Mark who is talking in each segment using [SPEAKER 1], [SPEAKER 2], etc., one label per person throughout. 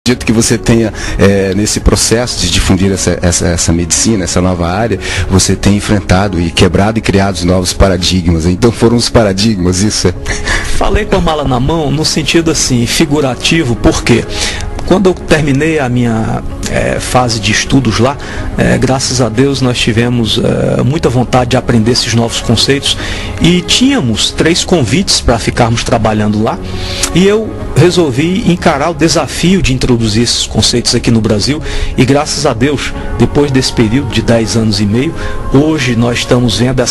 [SPEAKER 1] Acredito que você tenha, nesse processo de difundir essa medicina, essa nova área, você tem enfrentado e quebrado e criado novos paradigmas. Então foram os paradigmas, isso é?
[SPEAKER 2] Falei com a mala na mão no sentido assim, figurativo, porque quando eu terminei a minha fase de estudos lá, graças a Deus nós tivemos muita vontade de aprender esses novos conceitos e tínhamos 3 convites para ficarmos trabalhando lá, e eu resolvi encarar o desafio de introduzir esses conceitos aqui no Brasil, e graças a Deus, depois desse período de 10 anos e meio, hoje nós estamos vendo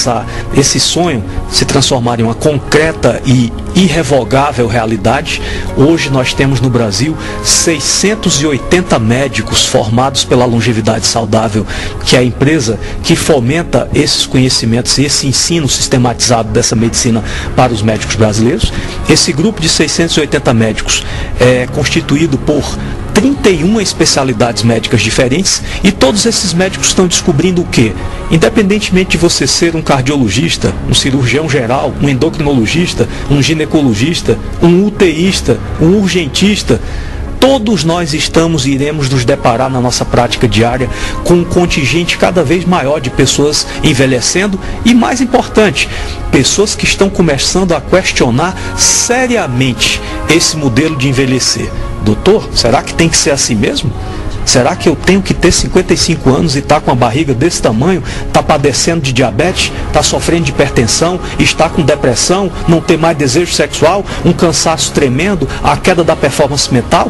[SPEAKER 2] esse sonho se transformar em uma concreta e irrevogável realidade. Hoje nós temos no Brasil 680 médicos formados pela Longevidade Saudável, que é a empresa que fomenta esses conhecimentos e esse ensino sistematizado dessa medicina para os médicos brasileiros. Esse grupo de 680 médicos é constituído por 31 especialidades médicas diferentes, e todos esses médicos estão descobrindo o quê? Independentemente de você ser um cardiologista, um cirurgião geral, um endocrinologista, um ginecologista, um UTIsta, um urgentista, todos nós estamos e iremos nos deparar na nossa prática diária com um contingente cada vez maior de pessoas envelhecendo e, mais importante, pessoas que estão começando a questionar seriamente esse modelo de envelhecer. Doutor, será que tem que ser assim mesmo? Será que eu tenho que ter 55 anos e estar com a barriga desse tamanho, estar padecendo de diabetes, estar sofrendo de hipertensão, estar com depressão, não ter mais desejo sexual, um cansaço tremendo, a queda da performance mental?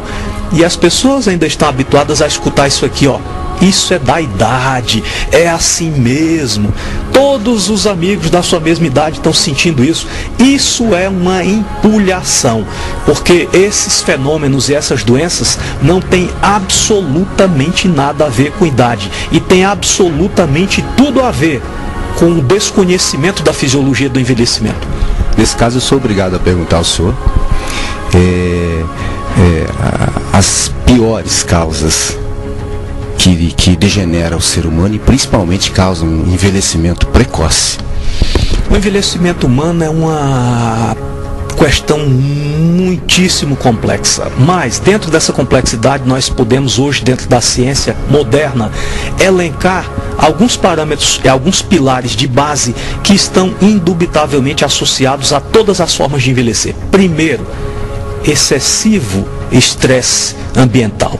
[SPEAKER 2] E as pessoas ainda estão habituadas a escutar isso aqui, ó. Isso é da idade, é assim mesmo. Todos os amigos da sua mesma idade estão sentindo isso. Isso é uma empulhação, porque esses fenômenos e essas doenças não têm absolutamente nada a ver com idade, e tem absolutamente tudo a ver com o desconhecimento da fisiologia do envelhecimento.
[SPEAKER 1] Nesse caso eu sou obrigado a perguntar ao senhor as piores causas que degenera o ser humano e principalmente causam um envelhecimento precoce.
[SPEAKER 2] O envelhecimento humano é uma questão muitíssimo complexa, mas dentro dessa complexidade nós podemos hoje, dentro da ciência moderna, elencar alguns parâmetros e alguns pilares de base que estão indubitavelmente associados a todas as formas de envelhecer. Primeiro, excessivo estresse ambiental.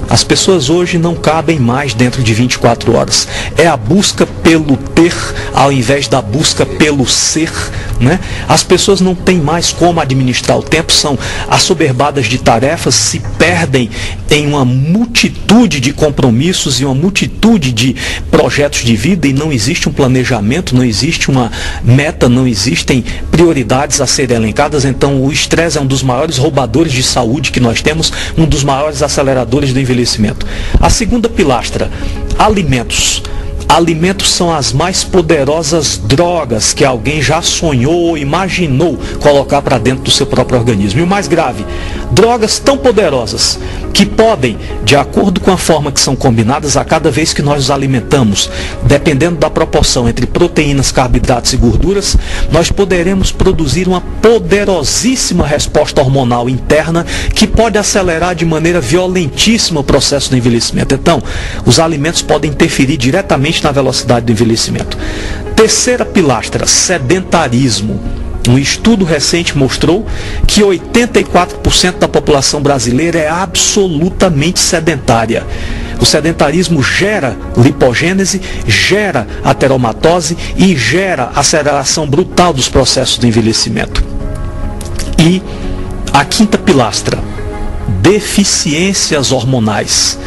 [SPEAKER 2] As pessoas hoje não cabem mais dentro de 24 horas. É a busca pelo ter ao invés da busca pelo ser, né? As pessoas não têm mais como administrar o tempo, são assoberbadas de tarefas, se perdem em uma multitude de compromissos e uma multitude de projetos de vida, e não existe um planejamento, não existe uma meta, não existem prioridades a serem elencadas. Então o estresse é um dos maiores roubadores de saúde que nós temos, um dos maiores aceleradores do envelhecimento. A segunda pilastra, alimentos. Alimentos são as mais poderosas drogas que alguém já sonhou ou imaginou colocar para dentro do seu próprio organismo. E o mais grave, drogas tão poderosas que podem, de acordo com a forma que são combinadas, a cada vez que nós os alimentamos, dependendo da proporção entre proteínas, carboidratos e gorduras, nós poderemos produzir uma poderosíssima resposta hormonal interna que pode acelerar de maneira violentíssima o processo do envelhecimento. Então, os alimentos podem interferir diretamente na velocidade do envelhecimento. Terceira pilastra, sedentarismo. Um estudo recente mostrou que 84% da população brasileira é absolutamente sedentária. O sedentarismo gera lipogênese, gera ateromatose e gera aceleração brutal dos processos do envelhecimento. E a quinta pilastra, deficiências hormonais.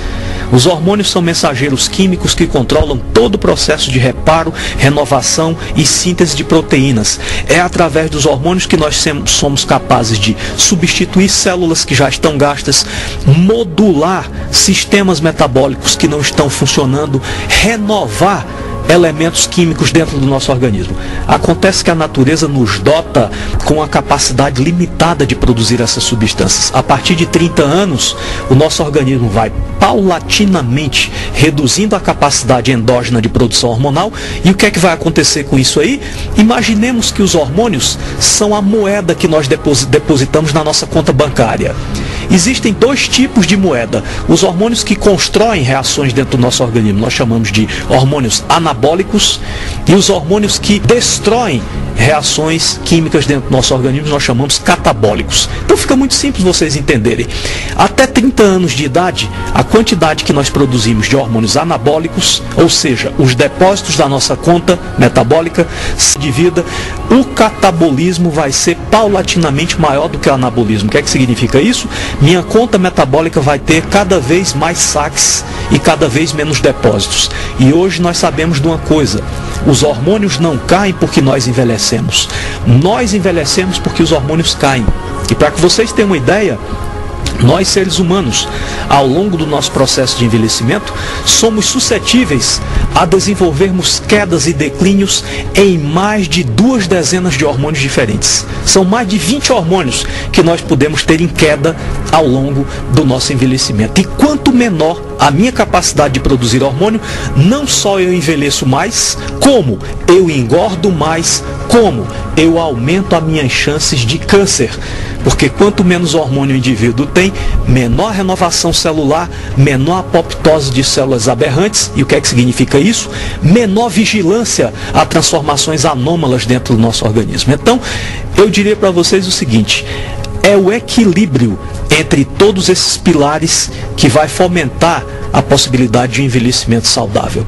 [SPEAKER 2] Os hormônios são mensageiros químicos que controlam todo o processo de reparo, renovação e síntese de proteínas. É através dos hormônios que nós somos capazes de substituir células que já estão gastas, modular sistemas metabólicos que não estão funcionando, renovar elementos químicos dentro do nosso organismo. Acontece que a natureza nos dota com a capacidade limitada de produzir essas substâncias. A partir de 30 anos, o nosso organismo vai paulatinamente reduzindo a capacidade endógena de produção hormonal. E o que é que vai acontecer com isso aí? Imaginemos que os hormônios são a moeda que nós depositamos na nossa conta bancária. existem dois tipos de moeda. Os hormônios que constroem reações dentro do nosso organismo, nós chamamos de hormônios anabólicos, e os hormônios que destroem reações químicas dentro do nosso organismo, nós chamamos catabólicos. Então fica muito simples vocês entenderem. Até 30 anos de idade, a quantidade que nós produzimos de hormônios anabólicos, ou seja, os depósitos da nossa conta metabólica de vida, o catabolismo vai ser paulatinamente maior do que o anabolismo. O que é que significa isso? Minha conta metabólica vai ter cada vez mais saques e cada vez menos depósitos. E hoje nós sabemos de uma coisa: os hormônios não caem porque nós envelhecemos. Nós envelhecemos porque os hormônios caem. E para que vocês tenham uma ideia, nós seres humanos, ao longo do nosso processo de envelhecimento, somos suscetíveis a desenvolvermos quedas e declínios em mais de 2 dezenas de hormônios diferentes. São mais de 20 hormônios que nós podemos ter em queda ao longo do nosso envelhecimento. E quanto menor a minha capacidade de produzir hormônio, não só eu envelheço mais, como eu engordo mais, como eu aumento as minhas chances de câncer. Porque quanto menos hormônio o indivíduo tem, menor renovação celular, menor apoptose de células aberrantes. E o que é que significa isso? Menor vigilância a transformações anômalas dentro do nosso organismo. Então, eu diria para vocês o seguinte: é o equilíbrio entre todos esses pilares que vai fomentar a possibilidade de um envelhecimento saudável.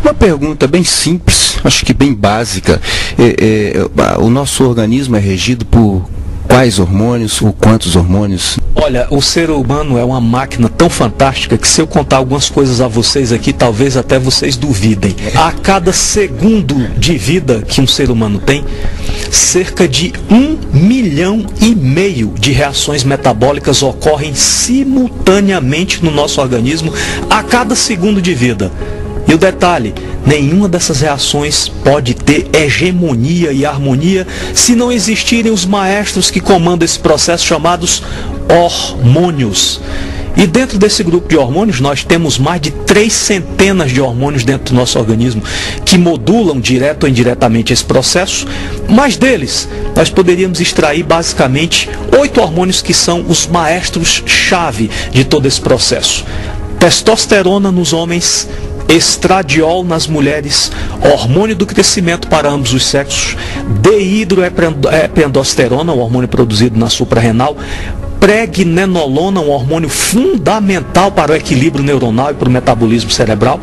[SPEAKER 1] Uma pergunta bem simples, acho que bem básica. O nosso organismo é regido por quais hormônios ou quantos hormônios?
[SPEAKER 2] Olha, o ser humano é uma máquina tão fantástica que, se eu contar algumas coisas a vocês aqui, talvez até vocês duvidem. A cada segundo de vida que um ser humano tem, cerca de 1,5 milhão de reações metabólicas ocorrem simultaneamente no nosso organismo a cada segundo de vida. E o detalhe: nenhuma dessas reações pode ter hegemonia e harmonia se não existirem os maestros que comandam esse processo, chamados hormônios. E dentro desse grupo de hormônios, nós temos mais de 3 centenas de hormônios dentro do nosso organismo que modulam direto ou indiretamente esse processo. Mas deles, nós poderíamos extrair basicamente 8 hormônios que são os maestros-chave de todo esse processo: testosterona nos homens, estradiol nas mulheres, hormônio do crescimento para ambos os sexos, dehidroepiandrosterona, um hormônio produzido na suprarrenal, pregnenolona, um hormônio fundamental para o equilíbrio neuronal e para o metabolismo cerebral,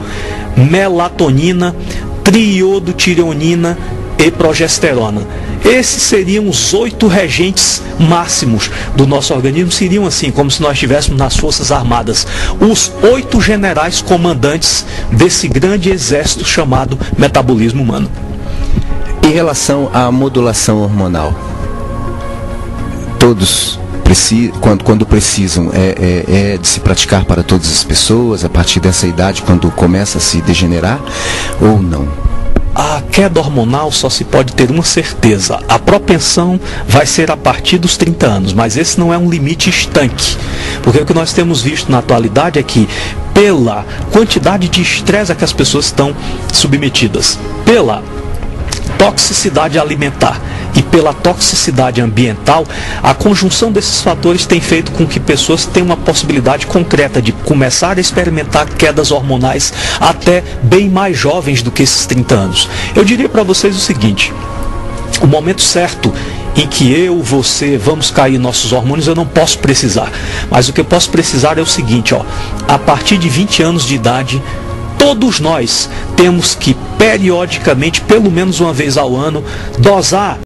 [SPEAKER 2] melatonina, triodotironina e progesterona. Esses seriam os 8 regentes máximos do nosso organismo. Seriam assim, como se nós estivéssemos nas Forças Armadas, os 8 generais comandantes desse grande exército chamado metabolismo humano.
[SPEAKER 1] Em relação à modulação hormonal, todos quando precisam, é de se praticar para todas as pessoas a partir dessa idade, quando começa a se degenerar, ou não?
[SPEAKER 2] A queda hormonal só se pode ter uma certeza: a propensão vai ser a partir dos 30 anos, mas esse não é um limite estanque, porque o que nós temos visto na atualidade é que, pela quantidade de estresse a que as pessoas estão submetidas, pela toxicidade alimentar e pela toxicidade ambiental, a conjunção desses fatores tem feito com que pessoas tenham uma possibilidade concreta de começar a experimentar quedas hormonais até bem mais jovens do que esses 30 anos. Eu diria para vocês o seguinte: o momento certo em que eu, você, vamos cair nossos hormônios, eu não posso precisar. Mas o que eu posso precisar é o seguinte, a partir de 20 anos de idade, todos nós temos que periodicamente, pelo menos uma vez ao ano, dosar